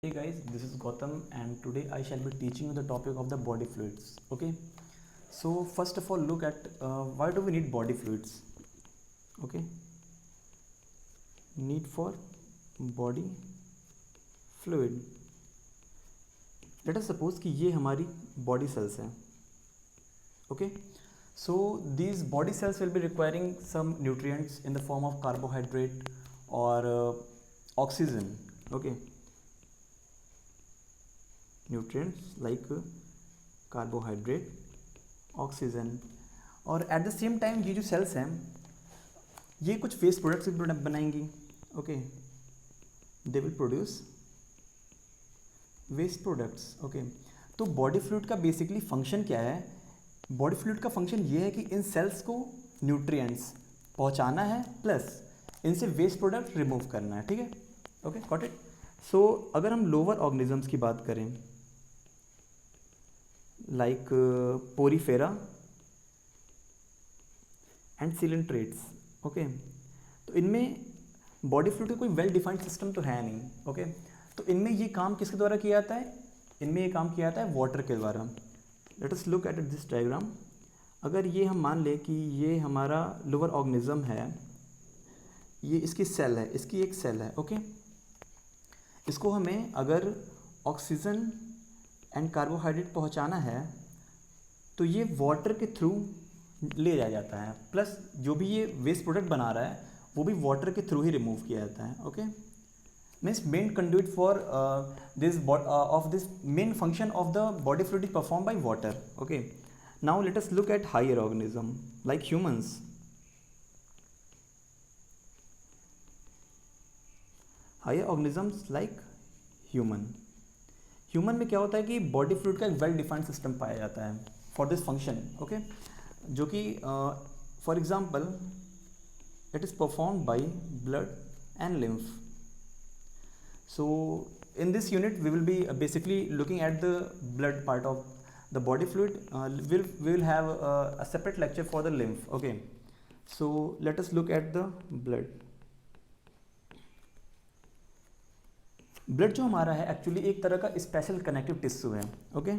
Hey guys, this is Gautam and today I shall be teaching you the topic of the body fluids. Okay, so first of all, look at why do we need body fluids? Okay, need for body fluid. Let us suppose कि ये हमारी body cells हैं. Okay, so these body cells will be requiring some nutrients in the form of carbohydrate or oxygen. Okay, nutrients like carbohydrate oxygen और at the same time ये जो sales हैं ये कुछ वेस्ट प्रोडक्ट्स भी बनाएंगी. Okay, they will produce waste products. Okay, तो body fluid का बेसिकली फंक्शन क्या है? बॉडी फ्लूइड का फंक्शन ये है कि इन सेल्स को न्यूट्रिएंट्स पहुंचाना है प्लस इनसे वेस्ट प्रोडक्ट रिमूव करना है. ठीक है, ओके, गॉट इट. सो अगर हम लोअर ऑर्गेनिजम्स की बात करें like porifera and coelenterates. Okay, तो इनमें बॉडी फ्लूइड का कोई वेल डिफाइंड सिस्टम तो है नहीं. ओके, तो इनमें ये काम किसके द्वारा किया जाता है? इनमें ये काम किया जाता है वाटर के द्वारा. Late us look at this diagram. अगर ये हम मान लें कि ये हमारा लोअर ऑर्गेनिज्म है, ये इसकी सेल है, इसकी एक सेल है. ओके, इसको हमें अगर ऑक्सीजन एंड कार्बोहाइड्रेट पहुंचाना है तो ये वाटर के थ्रू ले जाया जाता है, प्लस जो भी ये वेस्ट प्रोडक्ट बना रहा है वो भी वाटर के थ्रू ही रिमूव किया जाता है. Okay, means main conduit for this of this main function of the body fluid is perform by water. Okay, now let us look at higher organism like humans. Higher organisms like human में क्या होता है कि body fluid का एक well defined system पाया जाता है फॉर दिस फंक्शन. ओके, जो कि for example it is performed by blood and lymph. So in this unit we will be basically looking at the blood part of the body fluid. We will have a separate lecture for the lymph. Okay, so let us look at the blood. Blood जो हमारा है actually एक तरह का special connective tissue है. Okay,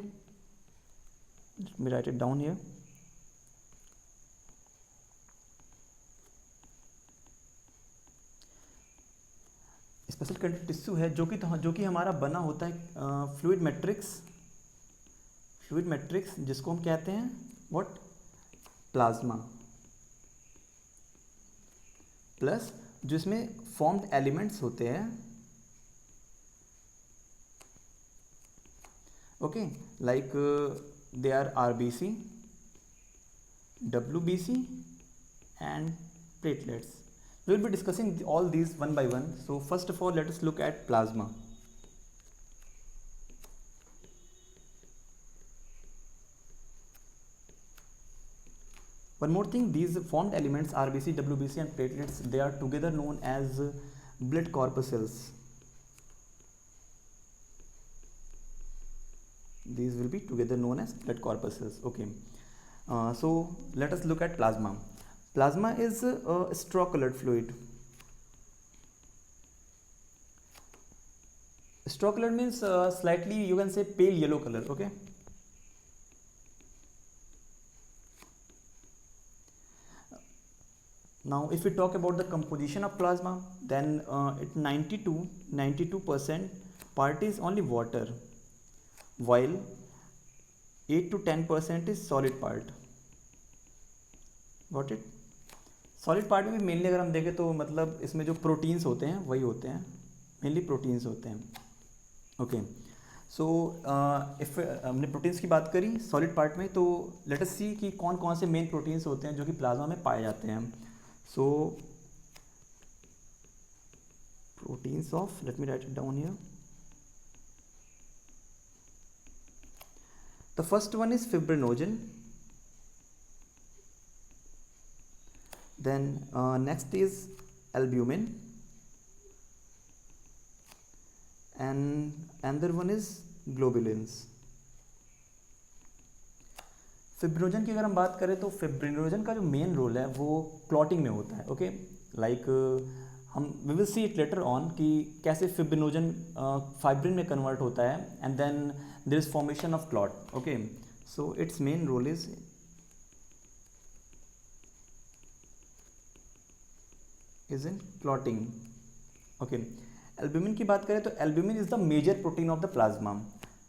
let me write it down here. Special connective tissue है जो कि हमारा बना होता है फ्लूइड मैट्रिक्स जिसको हम कहते हैं व्हाट, प्लाज्मा, प्लस जो इसमें फॉर्म्ड एलिमेंट्स होते हैं. Okay, like they are RBC, WBC and platelets. We will be discussing all these one by one. So first of all, let us look at plasma. One more thing, these formed elements RBC, WBC and platelets, they are together known as blood corpuscles. These will be together known as blood corpuscles. Okay, so let us look at plasma. Plasma is a straw colored fluid. Straw colored means slightly you can say pale yellow color. Okay, now if we talk about the composition of plasma, then it 92% part is only water, while 8 to 10% is solid part. Got it? Solid part में भी mainly अगर हम देखें तो मतलब इसमें जो proteins होते हैं वही होते हैं, मेनली प्रोटीन्स होते हैं. ओके, सो इफ हमने प्रोटीन्स की बात करी सॉलिड पार्ट में, तो लेट अस सी कि कौन कौन से मेन प्रोटीन्स होते हैं जो कि प्लाज्मा में पाए जाते हैं. So proteins of, let me write it down here. The first one is fibrinogen. Then next is albumin, and another one is globulins. Fibrinogen की अगर हम बात करें तो फिब्रिनोजन का जो मेन रोल है वो क्लॉटिंग में होता है. ओके, लाइक हम we will see it later on कि कैसे फिब्रिनोजन फाइब्रिन में कन्वर्ट होता है and then there is formation of clot. Okay, so its main role is in clotting. Okay, albumin की बात करें तो albumin is the major protein of the plasma.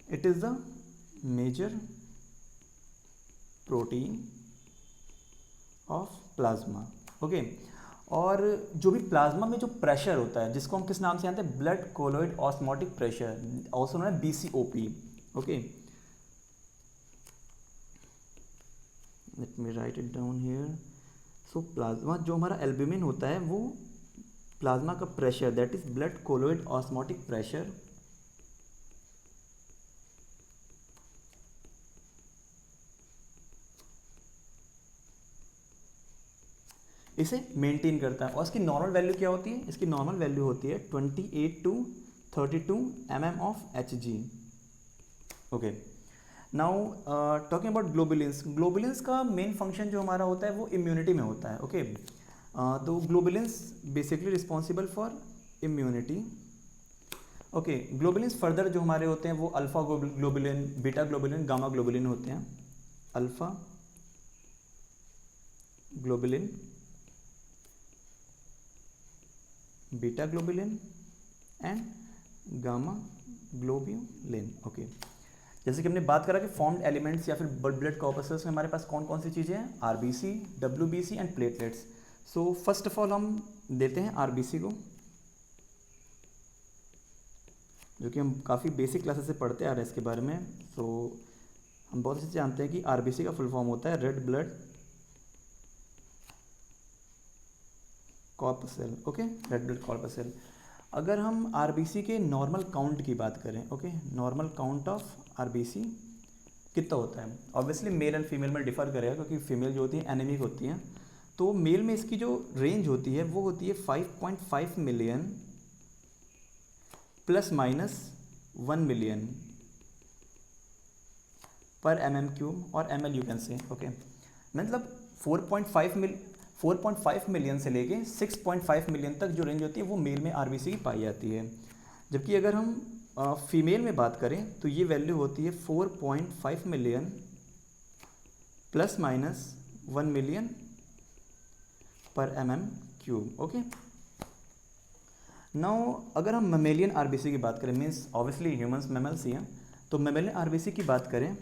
It is the major protein of plasma. Okay, और जो भी plasma में जो pressure होता है जिसको हम किस नाम से जानते हैं, blood colloid osmotic pressure, also known as BCOP. Okay, let me write it down here. So plasma जो हमारा एल्ब्यूमिन होता है वो प्लाज्मा का pressure, that is blood colloid osmotic pressure, इसे मेंटेन करता है. और इसकी नॉर्मल वैल्यू क्या होती है, इसकी नॉर्मल वैल्यू होती है 28 to 32 mm of Hg. Okay, now talking about globulins. Globulins का मेन फंक्शन जो हमारा होता है वो इम्यूनिटी में होता है. ओके, तो globulins basically responsible for immunity. Okay, globulins further जो हमारे होते हैं वो alpha globulin, beta globulin, gamma globulin होते हैं. Alpha globulin, beta globulin and gamma globulin. Okay, जैसे कि हमने बात करा कि फॉर्म्ड एलिमेंट्स या फिर ब्लड कॉर्पसेस में हमारे पास कौन कौन सी चीज़ें हैं, RBC, WBC and platelets. So first of all हम देते हैं RBC को, जो कि हम काफ़ी बेसिक क्लासेस से पढ़ते आ रहे हैं इसके बारे में. सो हम बहुत अच्छे से जानते हैं कि RBC का फुल फॉर्म होता है red blood corpuscle. Okay, red blood corpuscle. अगर हम RBC के नॉर्मल काउंट की बात करें, okay, normal count of RBC कितना होता है, ऑब्वियसली मेल एंड फीमेल में डिफर करेगा क्योंकि फीमेल जो होती है एनीमिक होती हैं. तो मेल में इसकी जो रेंज होती है वो होती है 5.5 मिलियन प्लस माइनस 1 मिलियन पर mm³ और ml you can say. Okay, मतलब 4.5 मिलियन से लेके 6.5 मिलियन तक जो रेंज होती है वो मेल में RBC की पाई जाती है. जबकि अगर हम फीमेल में बात करें तो ये वैल्यू होती है 4.5 मिलियन प्लस माइनस 1 मिलियन पर mm³. ओके, नाउ अगर हम मेमेलियन RBC की बात करें, मीन्स ऑब्वियसली ह्यूमंस मैमल्स ही हैं, तो मेमेलियन RBC की बात करें,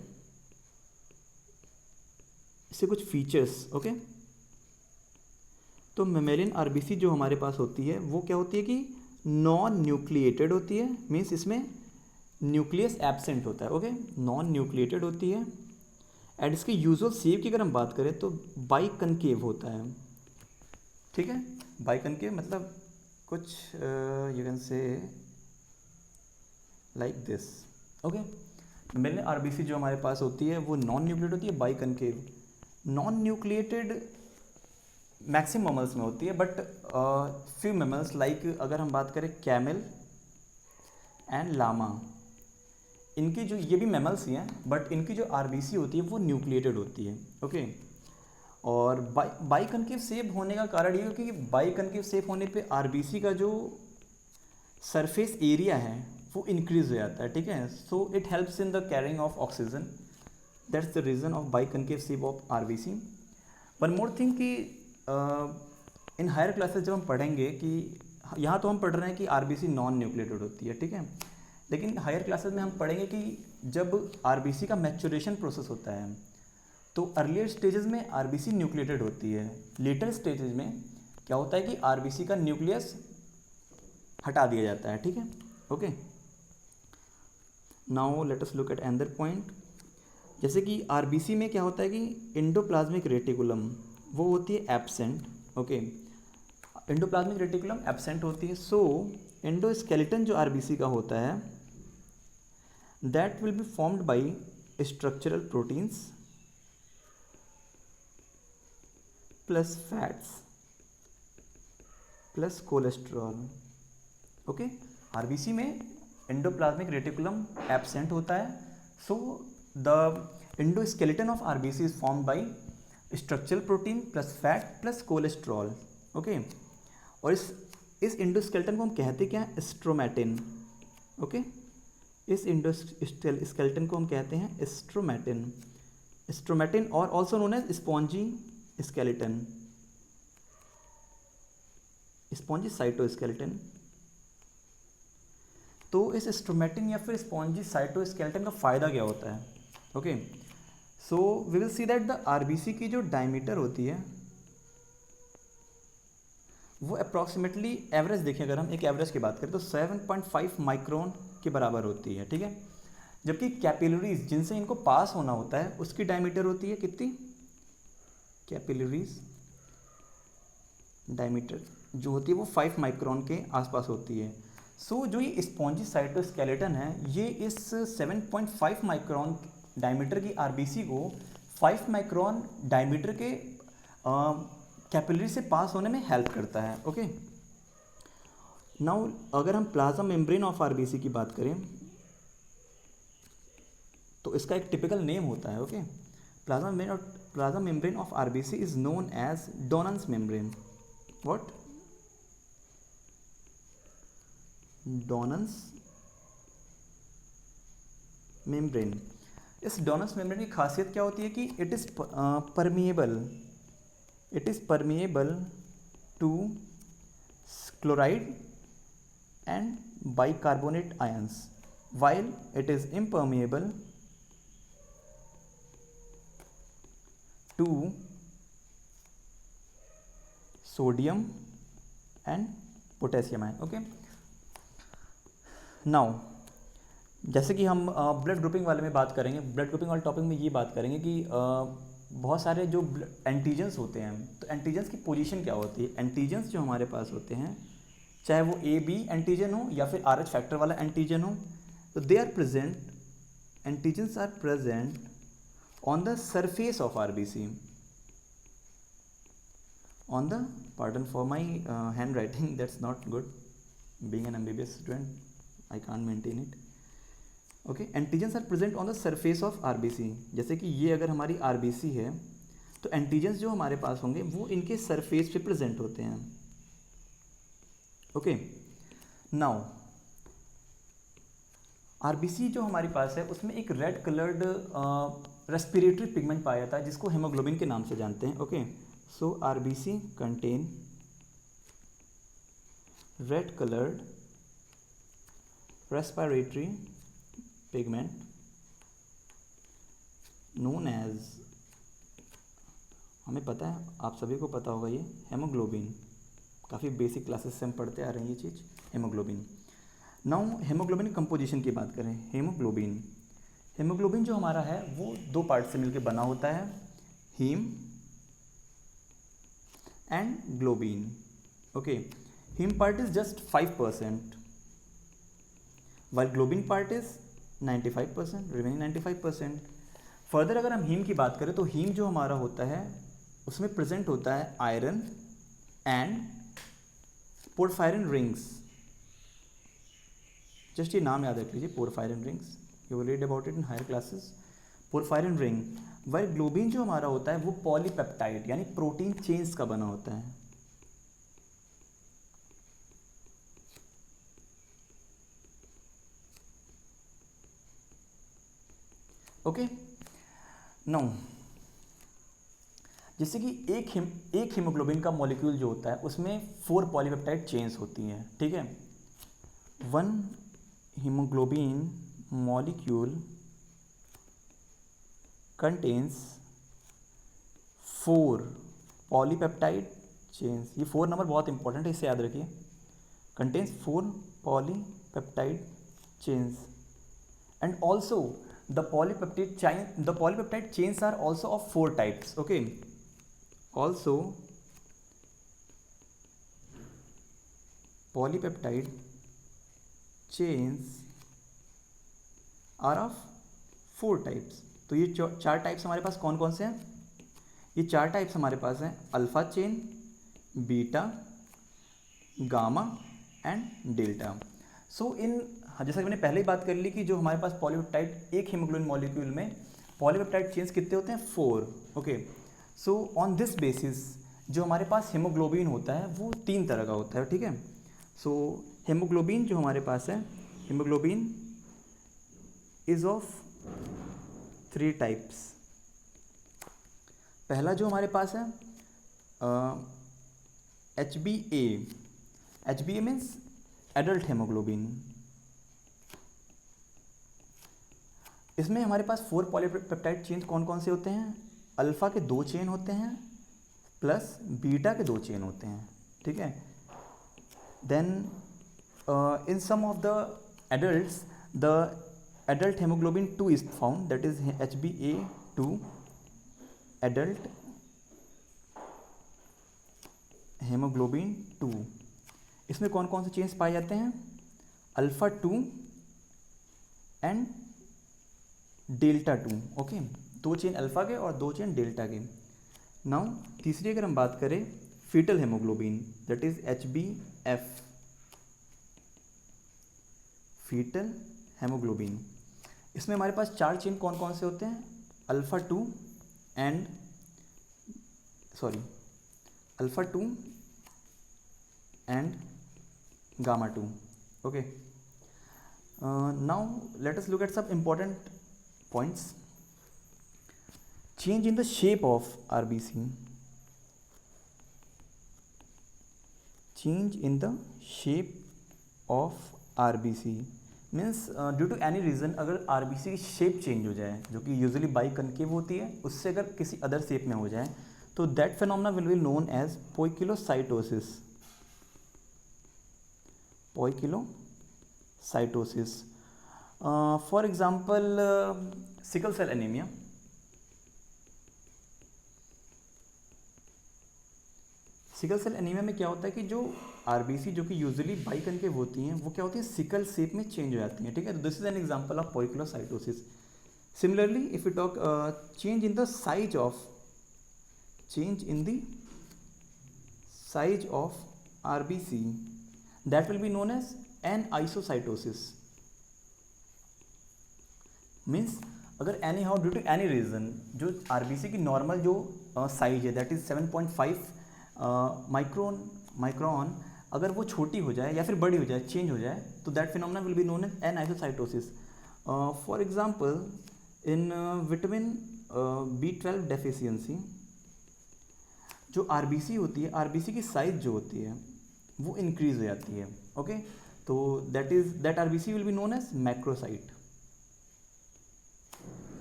इससे कुछ फीचर्स. ओके, तो मेमेलियन RBC जो हमारे पास होती है वो क्या होती है कि नॉन न्यूक्लिएटेड होती है, मीन्स इसमें न्यूक्लियस एब्सेंट होता है. ओके, नॉन न्यूक्लिएटेड होती है एंड इसके यूजुअल शेप की अगर हम बात करें तो बाइकनकेव होता है. ठीक है, बाइकनकेव मतलब कुछ you can say like this. Okay, mammalian RBC जो हमारे पास होती है वो नॉन न्यूक्लिएटेड होती है, biconcave. Non nucleated maximum mammals में होती है, बट फ्यू मैमल्स लाइक अगर हम बात करें कैमल एंड लामा, इनकी जो, ये भी मैमल्स ही हैं बट इनकी जो RBC होती है वो न्यूक्लिएटेड होती है. ओके, और बाइकनकेव शेप होने का कारण ये है कि बाइकनकेव शेप होने पे RBC का जो सरफेस एरिया है वो इंक्रीज हो जाता है. ठीक है, so it helps in the carrying of oxygen. That's the reason of biconcave shape of RBC. One more thing कि इन हायर क्लासेस जब हम पढ़ेंगे कि यहाँ तो हम पढ़ रहे हैं कि RBC नॉन न्यूक्लिएटेड होती है. ठीक है, लेकिन हायर क्लासेस में हम पढ़ेंगे कि जब RBC का मैच्योरेशन प्रोसेस होता है तो अर्लियर स्टेजेस में RBC न्यूक्लिएटेड होती है. लेटर स्टेजेस में क्या होता है कि RBC का न्यूक्लियस हटा दिया जाता है. ठीक है, okay. Now let us look at another point. जैसे कि RBC में क्या होता है कि एंडोप्लाज्मिक रेटिकुलम वो होती है absent. Okay, endoplasmic reticulum absent होती है. सो एंडोस्केलेटन जो RBC का होता है that will be formed by structural proteins plus fats plus cholesterol. Okay, RBC में एंडोप्लाज्मिक रेटिकुलम एब्सेंट होता है. So the endoskeleton of RBC is formed by structural protein plus fat plus cholesterol. Okay, और इस इस endoskeleton को हम कहते क्या हैं, स्ट्रोमैटिन। ओके, इस इंडोस्केलेटन को हम कहते हैं स्ट्रोमैटिन। स्ट्रोमैटिन और also known as spongy skeleton, spongy cytoskeleton. तो इस स्ट्रोमैटिन या फिर स्पॉन्जी साइटोस्केलेटन का फ़ायदा क्या होता है? Okay, so we will see that the RBC की जो डायमीटर होती है वो अप्रॉक्सीमेटली, एवरेज देखें अगर हम एक एवरेज की बात करें तो 7.5 माइक्रोन के बराबर होती है, ठीक है। जबकि कैपिलरीज जिनसे इनको पास होना होता है उसकी डायमीटर होती है कितनी? कैपिलरीज डायमीटर जो होती है वो 5 माइक्रोन के आसपास होती है। सो जो ये स्पॉन्जी साइटोस्केलेटन है ये इस 7.5 माइक्रोन डायमीटर की आरबीसी को 5 माइक्रोन डायमीटर के कैपिलरी से पास होने में हेल्प करता है। ओके, नाउ अगर हम प्लाज्मा मेम्ब्रेन ऑफ आरबीसी की बात करें तो इसका एक टिपिकल नेम होता है। Okay, plasma membrane of RBC is known as Donnan's membrane. What? Donnan's membrane. इस डोनन्स मेम्ब्रेन की खासियत क्या होती है कि it is permeable to chloride and bicarbonate ions while it is impermeable to sodium and potassium ion। Okay, now जैसे कि हम ब्लड ग्रुपिंग वाले में बात करेंगे, ब्लड ग्रुपिंग वाले टॉपिक में ये बात करेंगे कि बहुत सारे जो एंटीजन्स होते हैं, तो एंटीजन्स की पोजीशन क्या होती है? एंटीजन्स जो हमारे पास होते हैं, चाहे वो ए बी एंटीजन हो या फिर RH फैक्टर वाला एंटीजन हो, तो they are present, antigens are present on the surface of RBC, on the, pardon for my handwriting, that's not good, being an MBBS student I can't maintain it। Okay, antigens are present on the surface of RBC. जैसे कि ये अगर हमारी RBC है तो antigens जो हमारे पास होंगे वो इनके सरफेस पे प्रेजेंट होते हैं। ओके, नाउ आरबीसी जो हमारे पास है उसमें एक रेड कलर्ड रेस्पिरेटरी पिगमेंट पाया जाता है जिसको हेमोग्लोबिन के नाम से जानते हैं। Okay, so RBC contain red coloured respiratory pigment known as, हमें पता है, आप सभी को पता होगा ये हेमोग्लोबिन, काफ़ी बेसिक क्लासेस से हम पढ़ते आ रहे हैं ये चीज़, हेमोग्लोबिन। नाउ हेमोग्लोबिन कंपोजिशन की बात करें, हेमोग्लोबिन जो हमारा है वो दो पार्ट से मिलकर बना होता है, haem and globin. Okay, haem part is just 5% while globin part is 95%, remaining 95%। Further अगर हम हीम की बात करें तो हीम जो हमारा होता है उसमें प्रेजेंट होता है iron and porphyrin rings. Just ये नाम याद रख लीजिए, porphyrin rings, you will read about it in higher classes. Porphyrin ring. While globin जो हमारा होता है वो पॉलीपेप्टाइड यानी प्रोटीन चेन्स का बना होता है। ओके, नाउ जैसे कि एक हीमोग्लोबिन का मॉलिक्यूल जो होता है उसमें 4 पॉलीपेप्टाइड चेन्स होती हैं, ठीक है। 1 haemoglobin molecule contains 4 polypeptide chains. ये 4 नंबर बहुत इंपॉर्टेंट है, इसे याद रखिए। Contains 4 polypeptide chains and also the polypeptide chains are also of 4 types। okay, also polypeptide chains are of 4 types। तो ये 4 टाइप्स हमारे पास कौन कौन से हैं? ये 4 टाइप्स हमारे पास हैं alpha chain, beta, gamma and delta. So in, जैसा कि मैंने पहले ही बात कर ली कि जो हमारे पास पॉलीपेप्टाइड, एक हीमोग्लोबिन मॉलिक्यूल में पॉलीपेप्टाइड चेन्स कितने होते हैं? 4। Okay, so on this basis जो हमारे पास हीमोग्लोबिन होता है वो 3 तरह का होता है, ठीक है। सो हेमोग्लोबिन जो हमारे पास है, हेमोग्लोबिन इज ऑफ 3 टाइप्स। पहला जो हमारे पास है HbA, HbA means adult haemoglobin. इसमें हमारे पास 4 पॉलीपेप्टाइड चेन कौन कौन से होते हैं? अल्फ़ा के 2 चेन होते हैं प्लस बीटा के 2 चेन होते हैं, ठीक है। Then in some of the adults the adult haemoglobin 2 is found, that is HbA2 adult haemoglobin 2। इसमें कौन कौन से चेन्स पाए जाते हैं? Alpha 2 and delta 2, okay. 2 chain alpha के और 2 चेन डेल्टा के। नाउ तीसरी अगर हम बात करें foetal haemoglobin, that is HbF, foetal haemoglobin. इसमें हमारे पास 4 चेन कौन कौन से होते हैं? Alpha 2 and alpha 2 and gamma 2, okay. Now let us look at some important points. Change in the shape of RBC, change in the shape of RBC means due to any reason अगर RBC की shape change हो जाए, जो कि usually by concave होती है, उससे अगर किसी अदर शेप में हो जाए तो that phenomena will be known as poikilocytosis, poikilocytosis. For example sickle cell anaemia, sickle cell anaemia में क्या होता है कि जो आरबीसी जो कि यूजुअली बाई कनकेव होती हैं वो क्या होती है सिकल शेप में चेंज हो जाती हैं, ठीक है। तो this is an example of poikilocytosis. Similarly if you talk change in the size of RBC, that will be known as anisocytosis. Means अगर anyhow due to any reason जो RBC की normal जो size है that is 7.5 micron, अगर वो छोटी हो जाए या फिर बड़ी हो जाए, चेंज हो जाए, तो that phenomena will be known as anisocytosis. For example in vitamin B12 deficiency जो आरबीसी होती है, आरबीसी की साइज जो होती है वो इंक्रीज हो जाती है, ओके। तो that RBC will be known as macrocyte,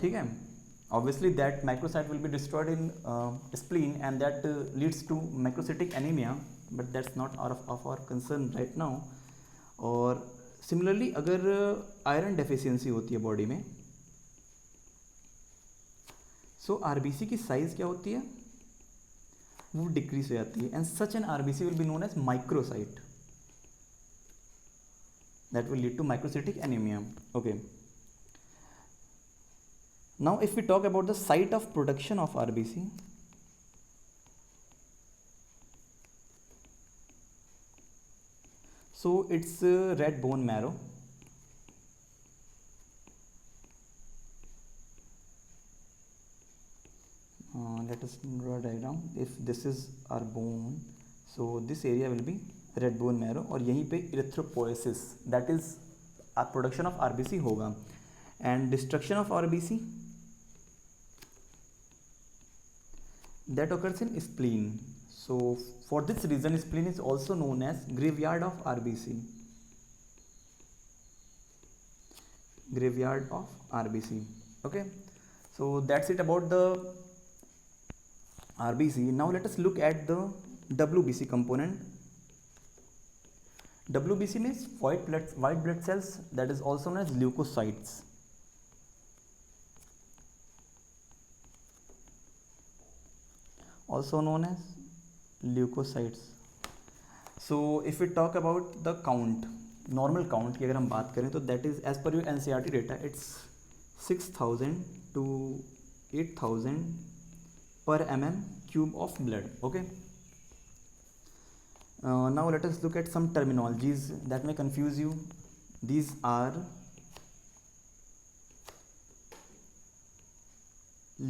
ठीक है। Obviously that macrocyte will be destroyed in spleen and that leads to macrocytic anemia, but that's not of our concern right now. और similarly अगर iron deficiency होती है body में, सो RBC की size क्या होती है वो डिक्रीज हो जाती है, and such an RBC will be known as microcyte, that will lead to microcytic anaemia, okay. Now if we talk about the site of production of RBC, so it's red bone marrow, let us draw a diagram. If this is our bone, so this area will be red bone marrow और यहीं पे erythropoiesis, that is production of RBC होगा, and destruction of RBC that occurs in spleen. So for this reason spleen is also known as graveyard of RBC, graveyard of RBC, okay. So that's it about the RBC. Now let us look at the WBC component. WBC means white blood cells, that is also known as leukocytes. Also known as leukocytes. So if we talk about the count, normal count की अगर हम बात करें तो that is as per your NCERT data, it's 6,000 to 8,000 per mm cube of blood, okay. Now let us look at some terminologies that may confuse you. These are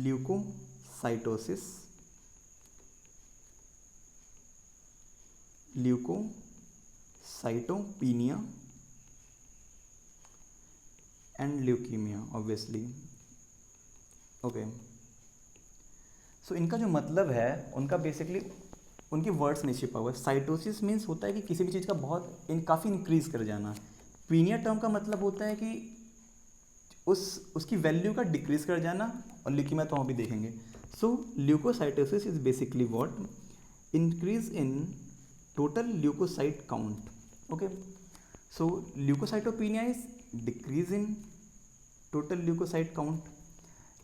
leukocytosis, cytopenia and leukaemia obviously. Okay, so इनका जो मतलब है उनका basically उनकी words में छिपा हुआ है। साइटोसिस मीन्स होता है कि किसी भी चीज़ का बहुत काफ़ी इंक्रीज कर जाना। पीनिया टर्म का मतलब होता है कि उसकी वैल्यू का डिक्रीज कर जाना, और ल्यूकीमिया तो हम भी देखेंगे। So leukocytosis is basically what, increase in total leukocyte count. Okay, so leukocytopenia is decrease in total leukocyte count.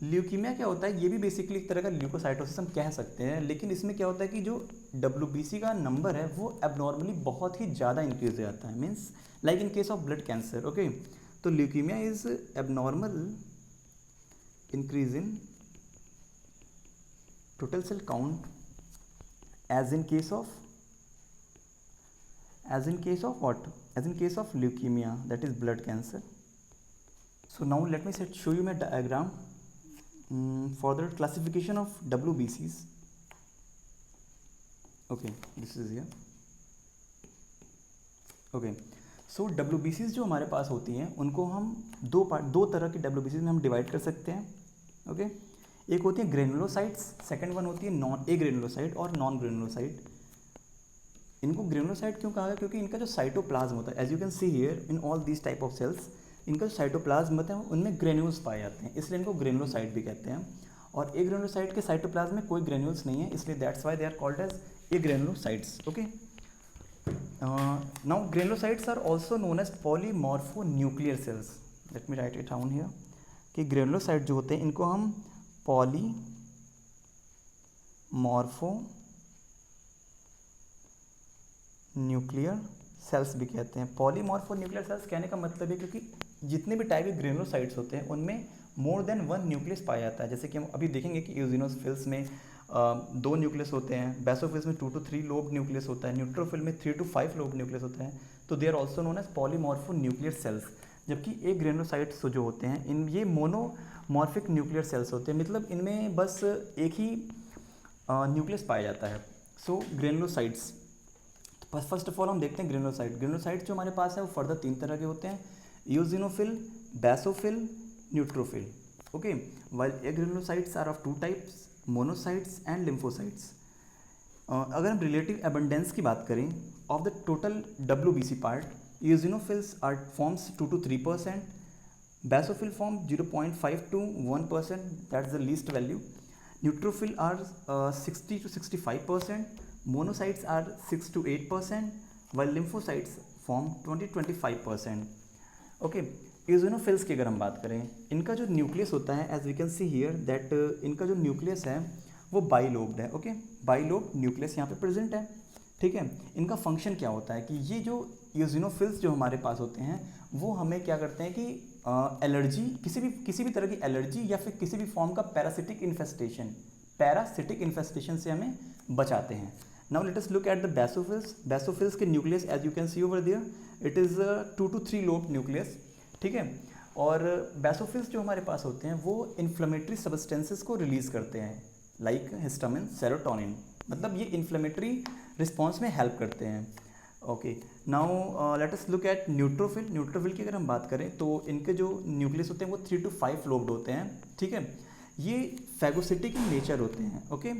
Leukaemia क्या होता है, ये भी बेसिकली एक तरह का ल्यूकोसाइटोसिस हम कह सकते हैं, लेकिन इसमें क्या होता है कि जो WBC का नंबर है वो एबनॉर्मली बहुत ही ज़्यादा इंक्रीज हो जाता है, means like in case of blood cancer. Okay, तो leukaemia is abnormal increase in total cell count as in case of what, as in case of leukemia, that is blood cancer. So now let me show you my diagram for the classification of WBCs. Okay, this is here. Okay, so WBCs जो हमारे पास होती हैं उनको हम दो तरह की WBCs में हम डिवाइड कर सकते हैं। ओके, एक होती है ग्रेनुलोसाइट्स, सेकेंड वन होती है नॉन ए ग्रेनुलोसाइट और नॉन ग्रेनुलोसाइट। इनको ग्रेनुलोसाइट क्यों कहा गया, क्योंकि इनका जो साइटोप्लाज्म होता है, as you can see here in all these type of cells, इनका जो साइटोप्लाज्म होता है उनमें ग्रेन्यूल्स पाए जाते हैं, इसलिए इनको ग्रेनुलोसाइट भी कहते हैं। और ए ग्रेनुलोसाइट के साइटोप्लाज्म में कोई ग्रेन्यूल्स नहीं है, इसलिए that's why they are called as agranulocytes. Okay, now granulocytes are also known as polymorphonuclear cells. Let me write it down here कि ग्रेनुलोसाइट जो होते हैं इनको हम पॉलीमॉर्फो न्यूक्लियर सेल्स भी कहते हैं। पॉलीमॉर्फो न्यूक्लियर सेल्स कहने का मतलब है क्योंकि जितने भी टाइप के ग्रेनुलोसाइट्स होते हैं उनमें मोर देन वन न्यूक्लियस पाया जाता है। जैसे कि हम अभी देखेंगे कि यूजिनोफिल्स में 2 न्यूक्लियस होते हैं, बेसोफिल्स में 2 to 3 लोब न्यूक्लियस होता है, न्यूट्रोफिल में 3 to 5 लोब न्यूक्लियस होता है। तो they are also known as polymorphonuclear cells. जबकि एक ग्रेनुलोसाइट्स जो होते हैं इन ये मोनोमॉर्फिक न्यूक्लियर सेल्स होते हैं, मतलब इनमें बस एक ही न्यूक्लियस पाया जाता है। सो ग्रेनुलोसाइट्स, फर्स्ट ऑफ ऑल हम देखते हैं ग्रेनुलोसाइट जो हमारे पास है वो फर्दर 3 तरह के होते हैं, eosinophil, basophil, neutrophil. Okay, while agranulocytes are of 2 types, monocytes and lymphocytes. अगर हम रिलेटिव एबंडेंस की बात करें of the total WBC part, eosinophils are forms 2 to 3%, basophil form 0.5 to 1%, that's the least value, neutrophil are 60 to 65%, monocytes are 6 to 8%, while lymphocytes form 20-25%. Okay, यूजिनोफिल्स की अगर हम बात करें, इनका जो न्यूक्लियस होता है as we can see here that इनका जो न्यूक्लियस है वो बाइलोब्ड है। ओके, बाइलोब न्यूक्लियस यहाँ पे प्रेजेंट है। ठीक है, इनका फंक्शन क्या होता है कि ये जो यूजिनोफिल्स जो हमारे पास होते हैं वो हमें क्या करते हैं कि एलर्जी, किसी भी तरह की एलर्जी या फिर किसी भी फॉर्म का पैरासिटिक इन्फेस्टेशन से हमें बचाते हैं। Now let us look at the basophils. Basophils के nucleus as you can see over there, it is a 2 to 3 lobe nucleus. ठीक है, और basophils जो हमारे पास होते हैं वो inflammatory substances को रिलीज करते हैं like histamine, serotonin, मतलब ये inflammatory response में help करते हैं। Okay, now let us look eight neutrophil. Neutrophil की अगर हम बात करें तो इनके जो न्यूक्लियस होते हैं वो 3 to 5 लोब्ड होते हैं। ठीक है, ये फैगोसिटिक इन नेचर होते हैं। ओके,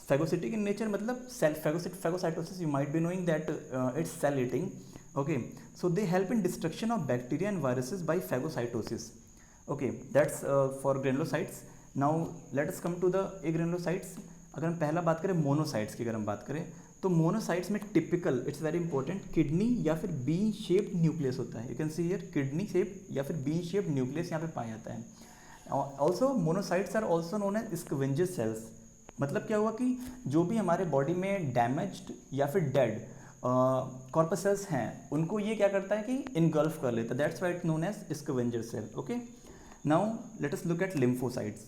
फैगोसिटिक इन नेचर मतलब cell phagocytosis, you might be knowing that it's cell eating. Okay, so they help in destruction of bacteria and viruses by phagocytosis. Okay, that's for granulocytes. Now let us come to the agranulocytes. अगर हम पहला बात करें monocytes की, अगर हम बात करें तो मोनोसाइट्स में typical, it's very important, kidney या फिर बीन शेप्ड न्यूक्लियस होता है। You can see here kidney shape या फिर बीन शेप्ड न्यूक्लियस यहाँ पे पाया जाता है। Also monocytes are also known as scavenger cells. मतलब क्या हुआ कि जो भी हमारे बॉडी में डैमेज्ड या फिर डेड कॉर्पसेल्स हैं उनको ये क्या करता है कि इनगल्फ कर लेता है, that's why it known as scavenger cell. Okay, now let us look at lymphocytes.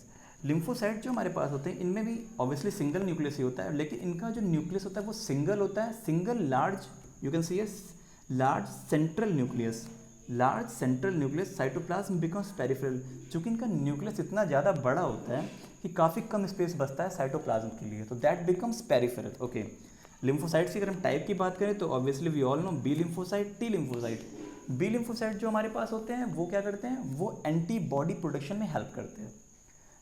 Lymphocyte जो हमारे पास होते हैं इनमें भी ऑब्वियसली सिंगल न्यूक्लियस ही होता है, लेकिन इनका जो न्यूक्लियस होता है वो सिंगल होता है, single large, you can C large central nucleus. Large central nucleus cytoplasm becomes peripheral. चूँकि इनका न्यूक्लियस इतना ज़्यादा बड़ा होता है कि काफ़ी कम स्पेस बचता है साइटोप्लाज्म के लिए, तो that becomes peripheral. Okay, lymphocytes की अगर हम टाइप की बात करें तो obviously we all know B lymphocyte, T lymphocyte. B lymphocyte जो हमारे पास होते हैं वो क्या करते हैं, वो एंटीबॉडी प्रोडक्शन में हेल्प करते हैं।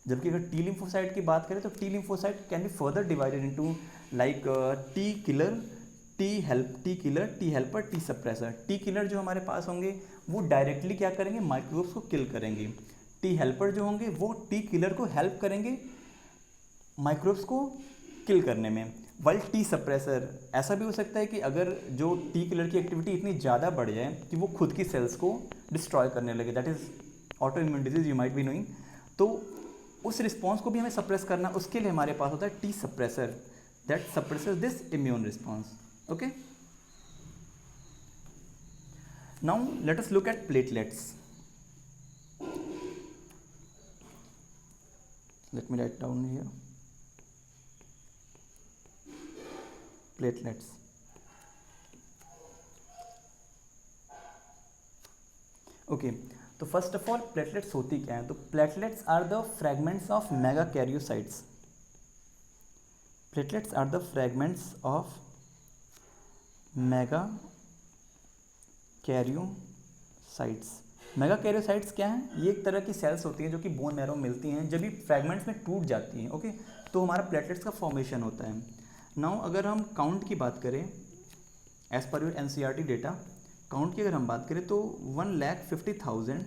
जबकि अगर टी लिम्फोसाइट की बात करें तो T lymphocyte can be further divided into like T killer, T killer, T helper, T suppressor. T killer जो हमारे पास होंगे वो डायरेक्टली क्या करेंगे, माइक्रोब्स को किल करेंगे। टी हेल्पर जो होंगे वो टी किलर को हेल्प करेंगे माइक्रोब्स को किल करने में। वाइल टी सप्रेसर, ऐसा भी हो सकता है कि अगर जो टी किलर की एक्टिविटी इतनी ज़्यादा बढ़ जाए कि वो खुद की सेल्स को डिस्ट्रॉय करने लगे, that is auto immune disease you might be knowing, तो उस रिस्पॉन्स को भी हमें सप्रेस करना, उसके लिए हमारे पास होता है T suppressor that suppresses this immune response. Okay, now let us look at platelets. Let me write down here platelets. Okay, तो फर्स्ट ऑफ ऑल प्लेटलेट्स होती क्या है, तो platelets are the fragments of megakaryocytes. Platelets are the fragments of megakaryocytes. Megakaryocytes क्या हैं, ये एक तरह की सेल्स होती हैं जो कि बोन मैरो में मिलती हैं, जब ये फ्रैगमेंट्स में टूट जाती हैं। ओके, तो हमारा प्लेटलेट्स का फॉर्मेशन होता है। नाउ अगर हम काउंट की बात करें as per your NCERT data, count की अगर हम बात करें तो 1,50,000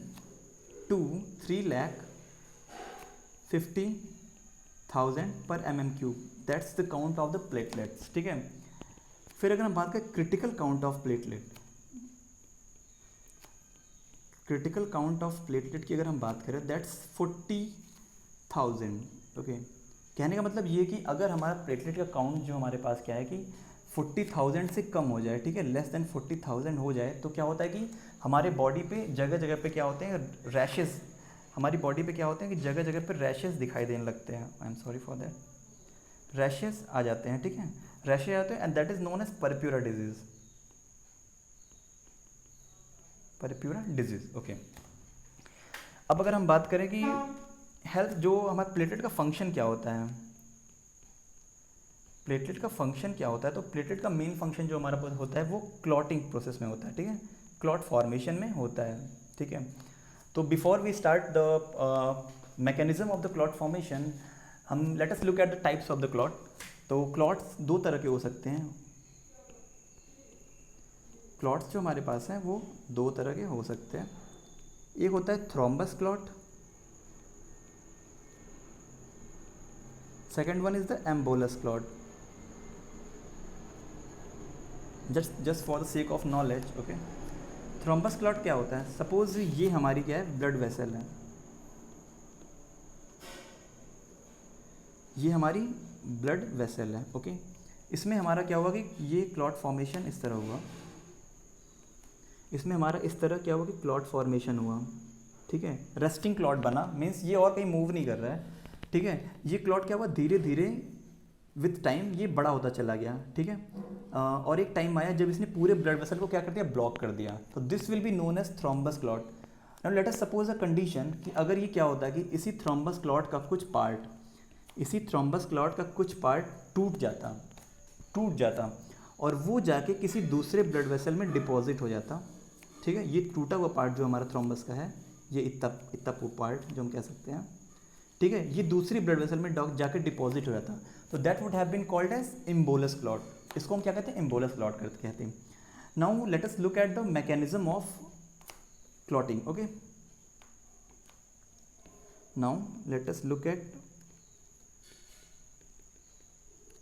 to 3,50,000 पर mm3, that's the count of the platelets. ठीक है, फिर अगर हम बात करें critical count of platelet, critical count of platelet की अगर हम बात करें दैट्स 40,000। ओके, कहने का मतलब ये कि अगर हमारा प्लेटलेट का काउंट जो हमारे पास क्या है कि 40,000 से कम हो जाए, ठीक है, लेस देन 40,000 हो जाए, तो क्या होता है कि हमारे बॉडी पे जगह जगह पे क्या होते हैं, रैशेस, हमारी बॉडी पे क्या होते हैं कि जगह जगह पे रैशेस दिखाई देने लगते हैं। I am sorry for that, rashes आ जाते हैं। ठीक है, रैशेस आते हैं and that is known as purpura disease, purpura disease. Okay, अब अगर हम बात करें कि हेल्थ, जो हमारे प्लेटलेट का फंक्शन क्या होता है, प्लेटलेट का फंक्शन क्या होता है, तो प्लेटलेट का मेन फंक्शन जो हमारा होता है वो क्लॉटिंग प्रोसेस में होता है। ठीक है, क्लॉट फॉर्मेशन में होता है। ठीक है, तो before we start the mechanism of the clot formation, हम let us look at the types of the clot. तो क्लॉट्स दो तरह के हो सकते हैं, क्लॉट्स जो हमारे पास हैं वो दो तरह के हो सकते हैं। एक होता है thrombus clot, second one is the embolus clot. Just for the sake of knowledge, okay, thrombus clot क्या होता है, सपोज ये हमारी क्या है, ब्लड वेसल है, ये हमारी ब्लड वेसल है। ओके, इसमें हमारा क्या हुआ कि ये क्लॉट फॉर्मेशन इस तरह हुआ, इसमें हमारा इस तरह क्या हुआ कि क्लॉट फॉर्मेशन हुआ। ठीक है, रेस्टिंग क्लॉट बना, मीन्स ये और कहीं मूव नहीं कर रहा है। ठीक है, ये क्लॉट क्या हुआ, धीरे धीरे विथ टाइम ये बड़ा होता चला गया। ठीक है, और एक टाइम आया जब इसने पूरे ब्लड वेसल को क्या कर दिया, ब्लॉक कर दिया, तो this will be known as thrombus clot. Now let us suppose a condition कि अगर ये क्या होता है कि इसी थ्रोम्बस क्लॉट का कुछ पार्ट, इसी थ्रोम्बस क्लॉट का कुछ पार्ट टूट जाता और वो जाके किसी दूसरे ब्लड वेसल में डिपॉजिट हो जाता। ठीक है, ये टूटा हुआ पार्ट जो हमारा थ्रोम्बस का है, ये इतना पार्ट जो हम कह सकते हैं, ठीक है, ये दूसरी ब्लड वेसल में जाकर डिपॉजिट हो जाता, तो that would have been called as embolus clot. इसको हम क्या कहते हैं, एम्बोलस क्लॉट कहते हैं। Now let us look at the mechanism of clotting. Okay, now let us look at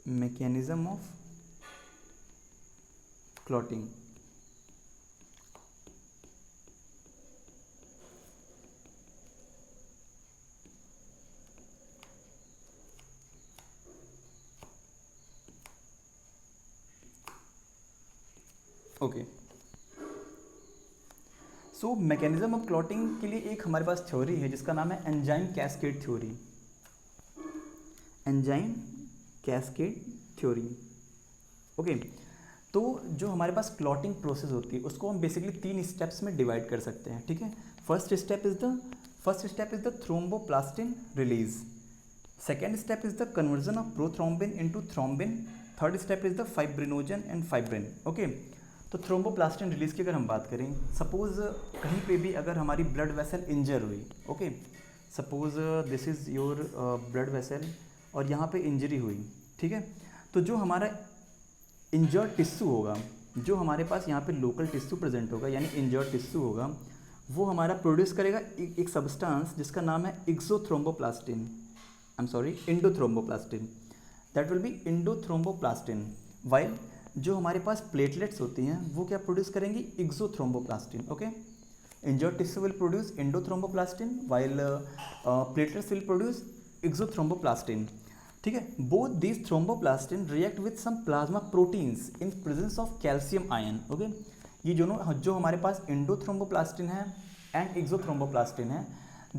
mechanism of clotting. Okay, so mechanism of clotting के लिए एक हमारे पास थ्योरी है जिसका नाम है enzyme cascade theory. Enzyme cascade theory. Okay, तो जो हमारे पास क्लॉटिंग प्रोसेस होती है उसको हम बेसिकली 3 स्टेप्स में डिवाइड कर सकते हैं। ठीक है, first step is the thromboplastin release, second step is the conversion of prothrombin into thrombin third step is the fibrinogen and fibrin. Okay, तो थ्रोम्बोप्लास्टिन रिलीज की अगर हम बात करें, सपोज कहीं पे भी अगर हमारी ब्लड वेसल इंजर हुई, okay, suppose this is your blood vessel और यहाँ पे इंजरी हुई, ठीक है, तो जो हमारा इंजर्ड टिश्यू होगा, जो हमारे पास यहाँ पे लोकल टिश्यू प्रेजेंट होगा यानी इंजर्ड टिश्यू होगा, वो हमारा प्रोड्यूस करेगा एक सब्सटेंस जिसका नाम है exothromboplastin, I am sorry, endothromboplastin, that will be endothromboplastin. While जो हमारे पास प्लेटलेट्स होती हैं वो क्या प्रोड्यूस करेंगी, exothromboplastin. Okay, injured tissue will produce endothromboplastin while platelets will produce exothromboplastin. ठीक है, both these thromboplastin react with some plasma proteins in presence of calcium ion. Okay, ये दोनों जो हमारे पास इंडोथ्रोम्बोप्लास्टिन है एंड एक्सोथ्रोम्बोप्लास्टिन है,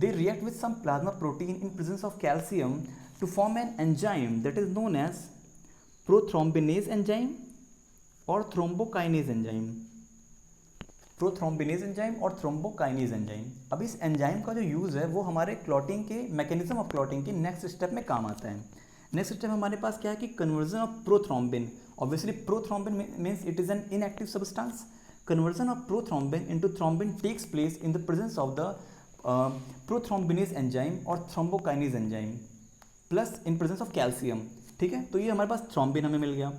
they react with some plasma protein in presence of calcium to form an enzyme that is known as prothrombinase enzyme और thrombokinase enzyme, prothrombinase enzyme और thrombokinase enzyme. अब इस एंजाइम का जो यूज़ है वो हमारे क्लॉटिंग के मैकेनिज्म ऑफ क्लॉटिंग के नेक्स्ट स्टेप में काम आता है। नेक्स्ट स्टेप हमारे पास क्या है कि conversion of prothrombin. Obviously prothrombin means it is an inactive substance. Conversion of prothrombin into thrombin takes place in the presence of the prothrombinase enzyme और thrombokinase enzyme plus in presence of calcium. ठीक है, तो ये हमारे पास thrombin हमें मिल गया।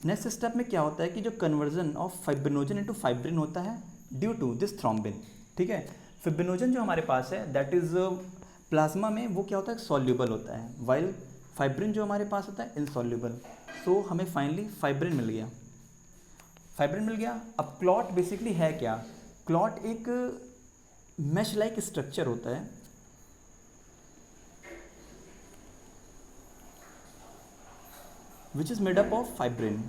Next step में क्या होता है कि जो conversion of fibrinogen into fibrin होता है ड्यू टू दिस थ्रोम्बिन। ठीक है, फाइब्रिनोजन जो हमारे पास है दैट इज प्लाज्मा में वो क्या होता है, सॉल्युबल होता है, वाइल फाइब्रिन जो हमारे पास होता है इनसॉल्युबल। सो हमें फाइनली फाइब्रिन मिल गया, फाइब्रिन मिल गया। अब क्लॉट बेसिकली है क्या, क्लॉट एक मैश लाइक स्ट्रक्चर होता है which is made up of fibrin.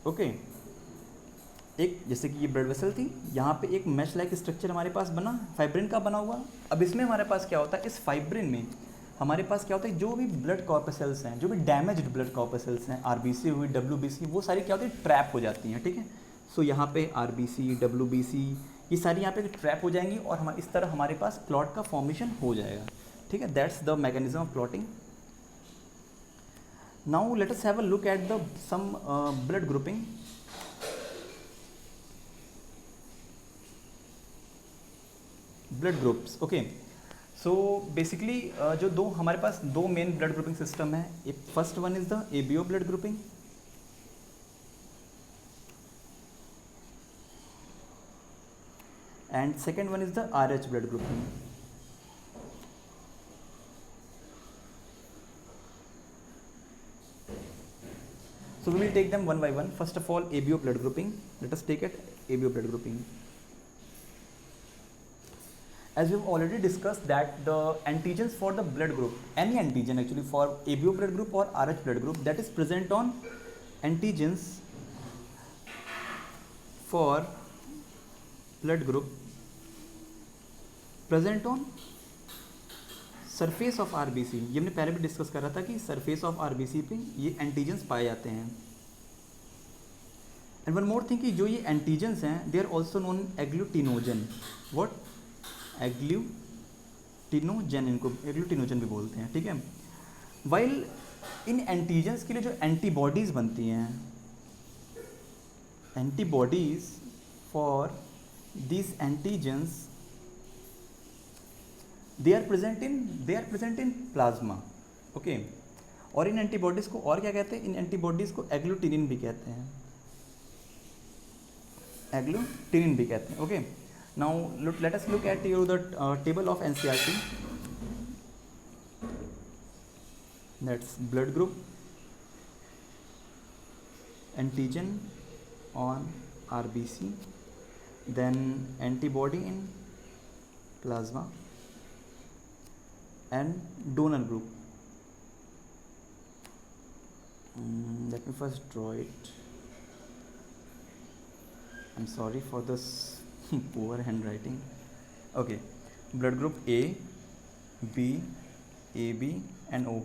Okay, एक जैसे कि ये ब्लड वेसल थी, यहाँ पे एक मैश लाइक स्ट्रक्चर हमारे पास बना, फाइब्रिन का बना हुआ। अब इसमें हमारे पास क्या होता है, इस फाइब्रिन में हमारे पास क्या होता है, जो भी ब्लड कॉर्पसेल्स हैं, जो भी डैमेज्ड ब्लड कॉर्पसेल्स हैं, आरबीसी हुई, डब्ल्यूबीसी, वो सारी क्या होती है, ट्रैप हो जाती हैं। ठीक है, सो यहाँ पे आरबीसी, डब्ल्यूबीसी, ये सारी यहाँ पे ट्रैप हो जाएंगी और हम इस तरह हमारे पास क्लॉट का फॉर्मेशन हो जाएगा। ठीक है, that's the mechanism of clotting. Now let us have a look at the some blood grouping. Blood groups. Okay. So basically जो दो हमारे पास दो मेन ब्लड ग्रुपिंग सिस्टम है, एक first one is the ABO blood grouping and second one is the RH blood grouping. So we will take them one by one. First of all, ABO blood grouping. Let us take it ABO blood grouping. As we have already discussed that the antigens for the blood group, any antigen actually for ABO blood group or RH blood group that is present on antigens for blood group present on surface of RBC, ये हमने पहले भी discuss कर रहा था कि surface of RBC पे ये एंटीजेंस पाए जाते हैं। एंड वन मोर थिंग कि जो ये एंटीजेंस हैं they are also known agglutinogen. What, agglutinogen, इनको एग्लूटिनोजन भी बोलते हैं। ठीक है, वाइल इन एंटीजेंस के लिए जो एंटीबॉडीज़ बनती हैं, antibodies for this antigens they are present in plasma. Okay, और इन एंटीबॉडीज़ को और क्या कहते हैं, इन एंटीबॉडीज़ को एग्लूटिनिन भी कहते हैं, एग्लूटिनिन भी कहते हैं। Okay, now let us look at the table of NCERT. That's blood group, antigen on RBC, then antibody in plasma and donor group. Let me first draw it. I'm sorry for this poor handwriting. Okay, blood group A, B, AB and O.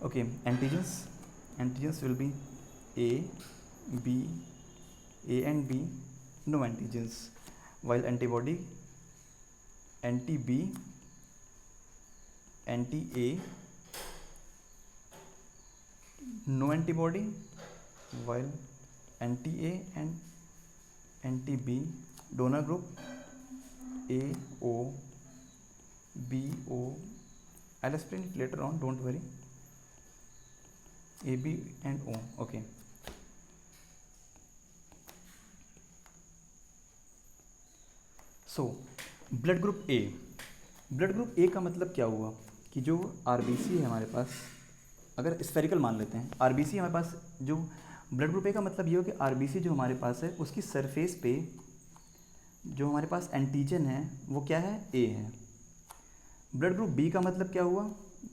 Okay, antigens will be A, B, A and B, no antigens, while antibody, anti-B, anti A no antibody, while anti A and anti B donor group A O B O, I'll explain it later on, don't worry. A B and O, okay. So blood group A, blood group A का मतलब क्या हुआ कि जो RBC है हमारे पास, अगर spherical मान लेते हैं आरबीसी हमारे पास, जो ब्लड ग्रुप ए का मतलब ये हो कि आरबीसी जो हमारे पास है उसकी सरफेस पे जो हमारे पास एंटीजन है वो क्या है, ए है। ब्लड ग्रुप बी का मतलब क्या हुआ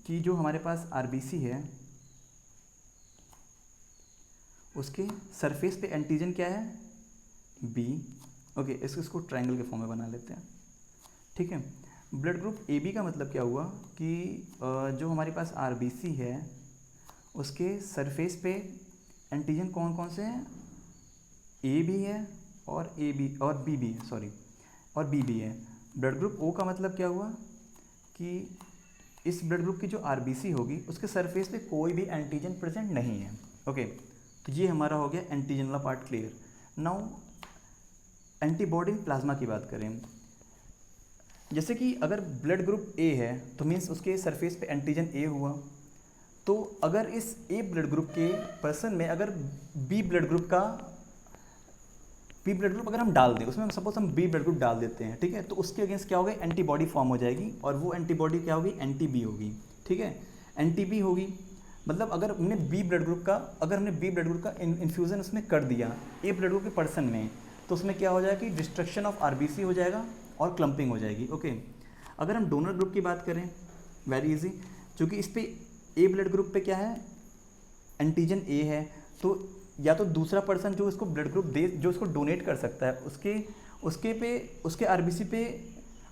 कि जो हमारे पास आरबीसी है उसके सरफेस पे एंटीजन क्या है, बी। ओके, इसको ट्रायंगल के फॉर्म में बना लेते हैं, ठीक है। ब्लड ग्रुप ए बी का मतलब क्या हुआ कि जो हमारे पास आरबीसी है उसके सरफेस पे एंटीजन कौन कौन से हैं, ए भी है और ए बी और बी भी है, सॉरी, और बी भी है। ब्लड ग्रुप ओ का मतलब क्या हुआ कि इस ब्लड ग्रुप की जो आरबीसी होगी उसके सरफेस पे कोई भी एंटीजन प्रेजेंट नहीं है। ओके, तो ये हमारा हो गया एंटीजन वाला part clear. Now antibody in plasma की बात करें, जैसे कि अगर ब्लड ग्रुप ए है तो मीन्स उसके सरफेस पे एंटीजन ए हुआ, तो अगर इस ए ब्लड ग्रुप के पर्सन में अगर बी ब्लड ग्रुप अगर हम डाल दें, उसमें सपोज हम बी ब्लड ग्रुप डाल देते हैं, ठीक है, तो उसके अगेंस्ट क्या होगा, एंटीबॉडी फॉर्म हो जाएगी और वो एंटीबॉडी क्या होगी, एंटी बी होगी, ठीक है। एंटी बी होगी मतलब अगर हमने बी ब्लड ग्रुप का इन्फ्यूज़न उसमें कर दिया ए ब्लड ग्रुप के पर्सन में, तो उसमें क्या हो जाएगा कि डिस्ट्रक्शन ऑफ आरबीसी हो जाएगा और क्लम्पिंग हो जाएगी। ओके, अगर हम डोनर ग्रुप की बात करें, वेरी इजी, क्योंकि इस पे ए ब्लड ग्रुप पे क्या है, एंटीजन ए है, तो या तो दूसरा पर्सन जो इसको ब्लड ग्रुप दे, जो इसको डोनेट कर सकता है, उसके आरबीसी पे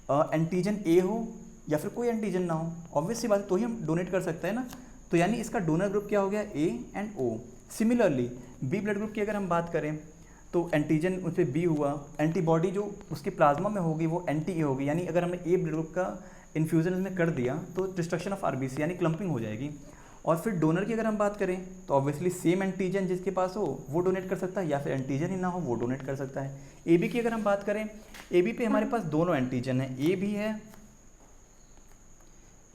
एंटीजन ए हो या फिर कोई एंटीजन ना हो, ऑब्वियस सी बात है, तो ही हम डोनेट कर सकते हैं ना। तो यानी इसका डोनर ग्रुप क्या हो गया, A and O. Similarly B blood group की अगर हम बात करें तो एंटीजन उस पर बी हुआ, एंटीबॉडी जो उसके प्लाज्मा में होगी वो एंटी ए होगी, यानी अगर हमने ए ब्लड ग्रुप का इन्फ्यूज़न इसमें कर दिया तो डिस्ट्रक्शन ऑफ आरबीसी यानी क्लम्पिंग हो जाएगी। और फिर डोनर की अगर हम बात करें तो ऑब्वियसली सेम एंटीजन जिसके पास हो वो डोनेट कर सकता है, या फिर एंटीजन ही ना हो वो डोनेट कर सकता है। ए बी की अगर हम बात करें, ए बी पे हमारे पास दोनों एंटीजन है, ए भी है,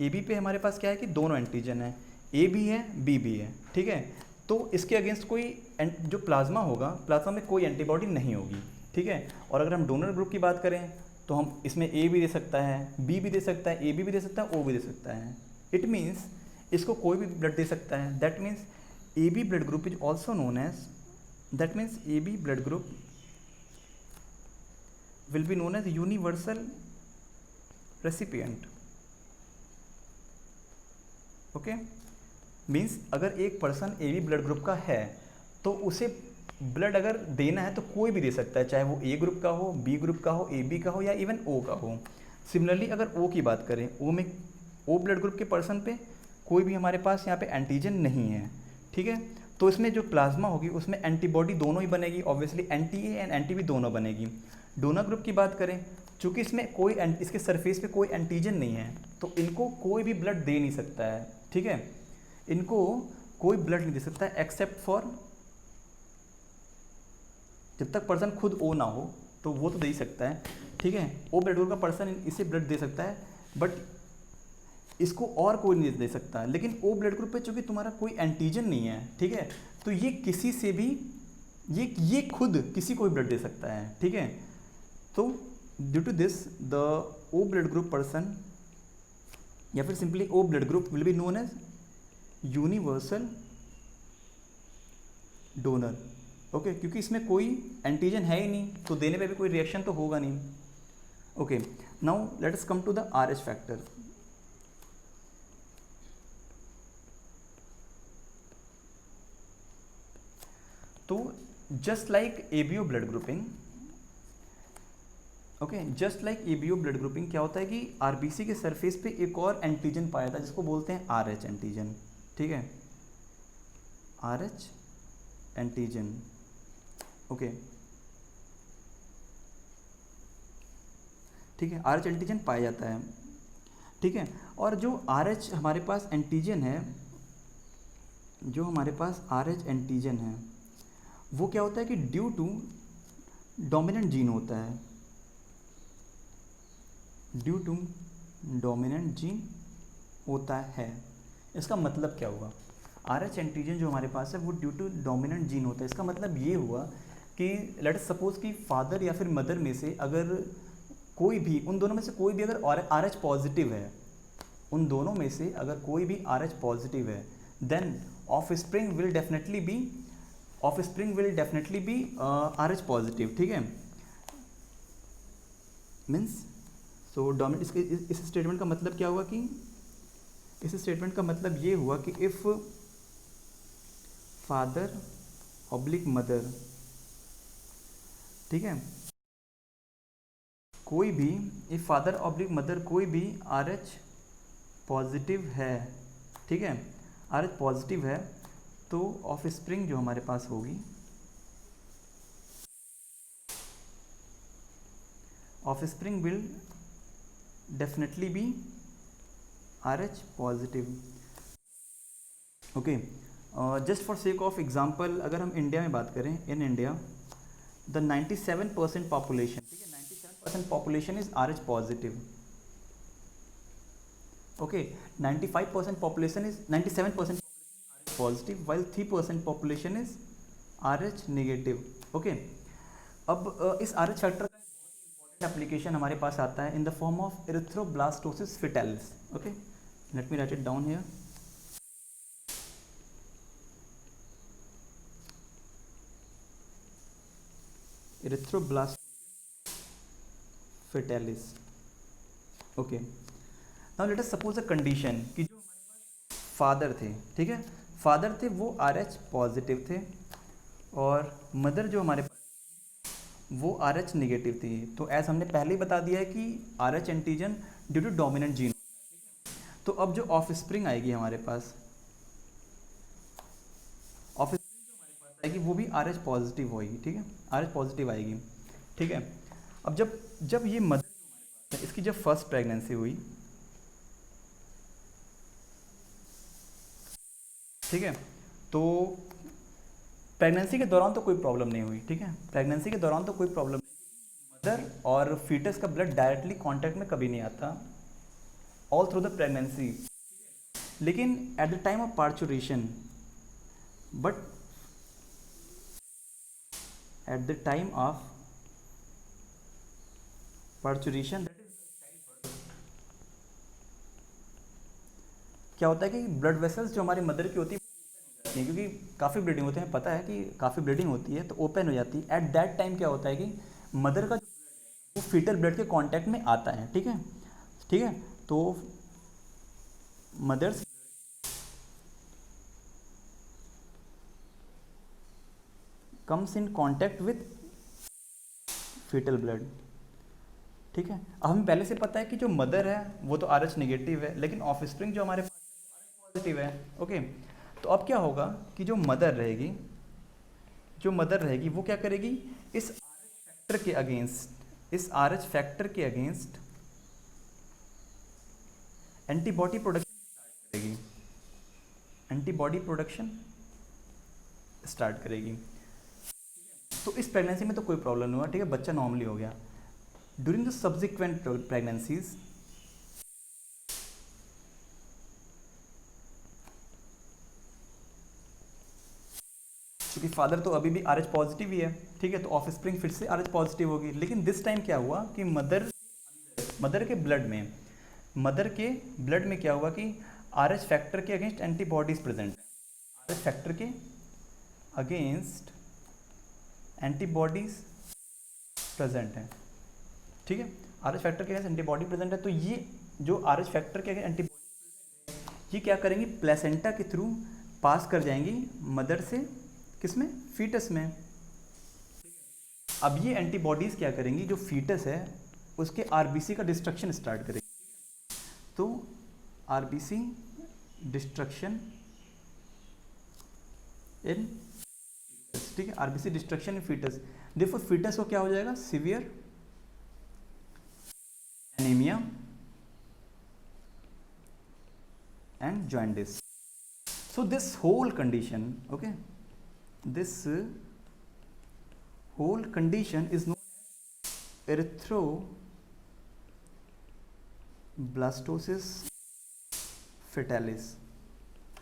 ए बी पे हमारे पास क्या है कि दोनों एंटीजन है, ए भी है बी भी है, ठीक है। तो इसके अगेंस्ट कोई जो प्लाज्मा होगा, प्लाज्मा में कोई एंटीबॉडी नहीं होगी, ठीक है। और अगर हम डोनर ग्रुप की बात करें तो हम इसमें ए भी दे सकता है, बी भी दे सकता है, ए बी भी दे सकता है, ओ भी दे सकता है। इट मीन्स इसको कोई भी ब्लड दे सकता है। That means A B blood group is also known as, that means A B blood group will be known as universal recipient. Okay, means अगर एक person A B blood group का है तो उसे ब्लड अगर देना है तो कोई भी दे सकता है, चाहे वो ए ग्रुप का हो, बी ग्रुप का हो, ए बी का हो या इवन ओ का हो। सिमिलरली अगर ओ की बात करें, ओ ब्लड ग्रुप के पर्सन पे कोई भी हमारे पास यहाँ पे एंटीजन नहीं है, ठीक है, तो इसमें जो प्लाज्मा होगी उसमें एंटीबॉडी दोनों ही बनेगी, obviously anti A and anti B दोनों बनेगी। डोनर ग्रुप की बात करें, चूँकि इसमें इसके सरफेस पे कोई एंटीजन नहीं है तो इनको कोई भी ब्लड दे नहीं सकता है, ठीक है, इनको कोई ब्लड नहीं दे सकता है एक्सेप्ट फॉर, जब तक पर्सन खुद ओ ना हो तो वो तो दे ही सकता है, ठीक है, ओ ब्लड ग्रुप का पर्सन इसे ब्लड दे सकता है, बट इसको और कोई नहीं दे सकता। लेकिन ओ ब्लड ग्रुप पे चूँकि तुम्हारा कोई एंटीजन नहीं है, ठीक है, तो ये किसी से भी ये खुद किसी को भी ब्लड दे सकता है, ठीक है। तो due to this the O blood group person या फिर simply O blood group will be known as universal donor. Okay, क्योंकि इसमें कोई एंटीजन है ही नहीं तो देने पे भी कोई रिएक्शन तो होगा नहीं। Okay, now let us come to the RH factor. तो just like ABO blood grouping, okay, just like ABO blood grouping क्या होता है कि आरबीसी के सरफेस पे एक और एंटीजन पाया था जिसको बोलते हैं RH एंटीजन, ठीक है, RH एंटीजन। ओके, ठीक है, RH एंटीजन पाया जाता है। ठीक है। और जो RH हमारे पास एंटीजन है, जो हमारे पास RH एंटीजन है वो क्या होता है कि ड्यू टू डोमिनेंट जीन होता है, ड्यू टू डोमिनेंट जीन होता है। इसका मतलब क्या हुआ, RH एंटीजन जो हमारे पास है वो ड्यू टू डोमिनेंट जीन होता है। इसका मतलब ये हुआ कि लेट अस सपोज कि फादर या फिर मदर में से अगर कोई भी, उन दोनों में से कोई भी अगर RH पॉजिटिव है, उन दोनों में से अगर कोई भी RH पॉजिटिव है, then offspring will definitely be RH positive, ठीक है। मीन्स सो डोमिनेंट, इस स्टेटमेंट का मतलब क्या हुआ कि इस स्टेटमेंट का मतलब ये हुआ कि इफ़ फादर ऑब्लिक मदर, ठीक है, कोई भी, इफ फादर ऑब्लिक मदर कोई भी RH पॉजिटिव है, ठीक है, RH पॉजिटिव है, तो ऑफस्प्रिंग जो हमारे पास होगी, offspring will definitely be RH positive. Okay, just for sake of example अगर हम इंडिया में बात करें, इन इंडिया द 97% पॉपुलेशन, ठीक है, 97% population is RH positive. Okay, 95% population is 97% positive while 3% population is RH negative. Okay, अब इस RH factor का एप्लीकेशन हमारे पास आता है in the form of erythroblastosis fetalis. Okay, let me write it down here. Erythroblast fetalis. Okay, now let us suppose a condition कि जो father थे, ठीक है, फादर थे वो RH पॉजिटिव थे और मदर जो हमारे पास वो RH नेगेटिव थी। तो एज हमने पहले ही बता दिया है कि RH antigen due to dominant gene. तो अब जो ऑफस्प्रिंग आएगी हमारे पास, ऑफस्प्रिंग जो हमारे पास आएगी वो भी RH पॉजिटिव होगी, ठीक है, RH पॉजिटिव आएगी, ठीक है। अब जब जब ये मदर, इसकी जब फर्स्ट प्रेगनेंसी हुई, ठीक है, तो प्रेगनेंसी के दौरान तो कोई प्रॉब्लम नहीं हुई, ठीक है, प्रेगनेंसी के दौरान तो कोई प्रॉब्लम नहीं, मदर और फीटस का ब्लड डायरेक्टली कांटेक्ट में कभी नहीं आता ऑल थ्रू द प्रेगनेंसी। लेकिन at the time of parturition, but at the time of parturition क्या होता है कि ब्लड वेसल्स जो हमारी मदर की होती है, क्योंकि काफ़ी ब्लीडिंग होते हैं, पता है कि काफ़ी ब्लीडिंग होती है, तो ओपन हो जाती है। एट दैट टाइम क्या होता है कि मदर का वो फीटल ब्लड के कांटेक्ट में आता है, ठीक है, ठीक है। तो mother's comes in contact with foetal blood, ठीक है। अब हमें पहले से पता है कि जो मदर है वो तो RH नेगेटिव है, लेकिन ऑफस्प्रिंग जो हमारे पॉजिटिव है। ओके, तो अब क्या होगा कि जो मदर रहेगी, जो मदर रहेगी वो क्या करेगी, इस RH फैक्टर के अगेंस्ट, इस RH फैक्टर के अगेंस्ट एंटीबॉडी प्रोडक्शन स्टार्ट करेगी, एंटीबॉडी प्रोडक्शन स्टार्ट करेगी। तो इस प्रेगनेंसी में तो कोई प्रॉब्लम नहीं हुआ, ठीक है, बच्चा नॉर्मली हो गया। ड्यूरिंग द सब्सिक्वेंट प्रेगनेंसीज, क्योंकि फादर तो अभी भी RH पॉजिटिव ही है, ठीक है, तो ऑफस्प्रिंग फिर से RH पॉजिटिव होगी। लेकिन दिस टाइम क्या हुआ कि मदर के ब्लड में, मदर के ब्लड में क्या हुआ कि RH फैक्टर के अगेंस्ट एंटीबॉडीज प्रेजेंट है, RH फैक्टर के अगेंस्ट एंटीबॉडीज प्रेजेंट है, ठीक है, RH फैक्टर के अगेंस्ट एंटीबॉडी प्रेजेंट है। तो ये जो RH फैक्टर के अगेंस्ट एंटीबॉडी, ये क्या करेंगी, प्लेसेंटा के थ्रू पास कर जाएंगी मदर से, किसमें, फीटस में। अब ये एंटीबॉडीज़ क्या करेंगी, जो फीटस है उसके RBC का डिस्ट्रक्शन स्टार्ट करेगी। तो RBC डिस्ट्रक्शन इन, ठीक है, RBC डिस्ट्रक्शन इन फीटस। देखो फीटस को क्या हो जाएगा, severe anaemia, and jaundice. So this whole condition, okay, this whole condition is known as erythroblastosis fetalis.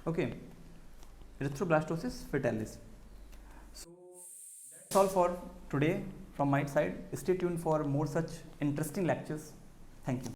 Okay, erythroblastosis fetalis. So that's all for today from my side. Stay tuned for more such interesting lectures. Thank you.